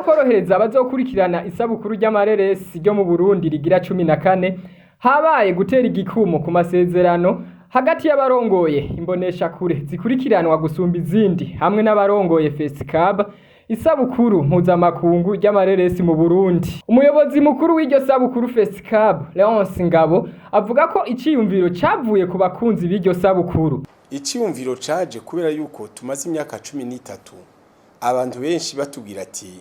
korohereza abazokurikirana isabukuru ry'amareresi ryo mu Burundi rigira 14 habaye gutera igikumo ku masezerano hagati y'abarongoye mboneshakure zikurikiranwa gusumba izindi hamwe n'abarongoye Festicab Isabukuru mpuzamakungu ry'amareresi mu Burundi. Umuyobozi mukuru w'iryo sabukuru Festicab Ngabo avuga ko iciyumviro cavuye ku bakunzi b'iryo sabukuru. Iciyumviro caje kubera yuko tumaze imyaka 13 abantu benshi batubwira ati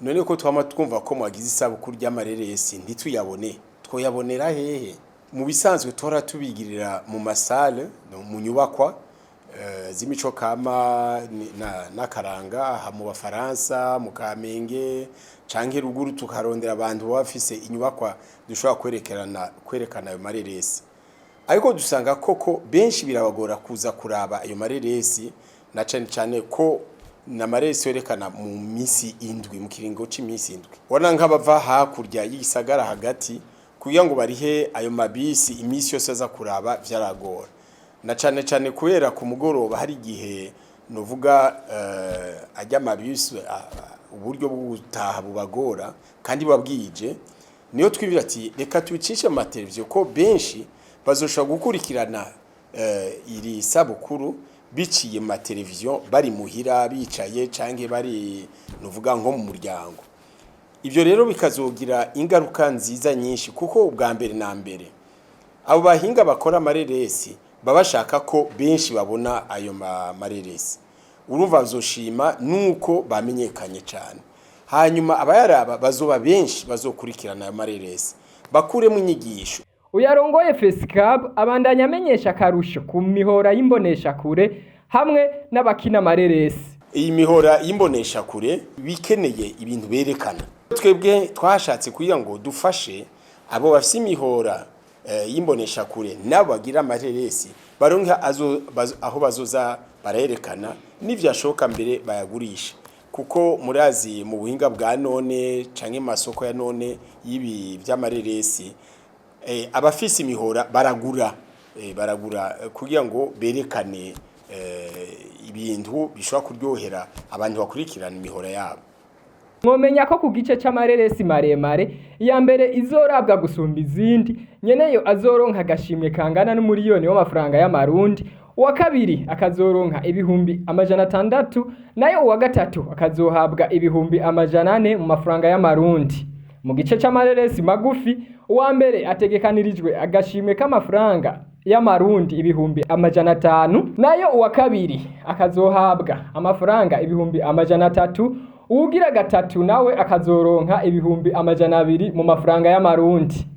none ko twama twumva ko mwagize isabukuru ry'amareresi ntituyabone twoyabonera hehe. Mu bisanzwe tora tubigirira mu masale no mu nyubakwa z'imico kama n'akaranga mu Bafaransa mu Kamenge canke ruguru tukarondera abantu bafise inyubakwa dushobora kwerekana ayo mareresi. Ariko dusanga koko benshi birabagora kuza kuraba ayo mareresi na cyane ko n'amareresi yerekana mu misi indwi mu kiringo c'imisi indwi. Wana nk'abava hakurya y'isagara hagati kugira ngo barihe ayo mabisi imisi yose aza kuraba vyaragora. Na cyane kubera ku mugoroba hari gihe novuga ajya mabisi uburyo bwo gutaha bubagora kandi babwije niyo twibira ati reka tubicishe mu televiziyo ko benshi bazoshobora gukurikirana iri sabukuru biciye mu televiziyo bari muhira bicaye canke bari novuga nko mu muryango. Ivyo rero bikazogira ingaruka nziza nyinshi kuko ubwa mbere na mbere abo bahinga bakora amareresi babashaka ko benshi babona ayo mareresi. Urumva bazoshima nuko bamenyekanye cyane. Hanyuma abayaraba bazoba benshi bazokurikirana ayo mareresi bakuremo inyigisho. Uyarongoye Festicab abandanya amenyesha karusho ku mihora y'imboneshakure hamwe n'abakina amareresi. Iyi mihora y'imboneshakure bikeneye ibintu berekana. Twebwe twashatse kugira ngo dufashe abo bafise imihora y'imboneshakure nabo bagira amareresi baronka aho bazoza barerekana n'ivyashoka mbere bayagurisha kuko murazi mu buhinga bwa none canke masoko ya none yibi vy'amareresi abafise imihora baragura kugira ngo berekane ibintu bishobora kuryohera abantu bakurikirana imihora yabo. Mwomenya ko ku gice c'amareresi maremare iya mbere izorabwa gusumba izindi nyeneyo azoronka agashimwe kangana n'umuriyoni w'amafaranga y'amarundi, uwa kabiri akazoronka ibihumbi 600 nayo uwa gatatu akazohabwa ibihumbi 400 mu mafaranga y'amarundi. Mu gice c'amareresi magufi uwa mbere ategekanirijwe agashimwe k'amafaranga y'amarundi ibihumbi 500 nayo uwa kabiri akazohabwa amafaranga ibihumbi 300 ugira gatatu nawe akazoronka ibihumbi 200 mu mafaranga y'amarundi.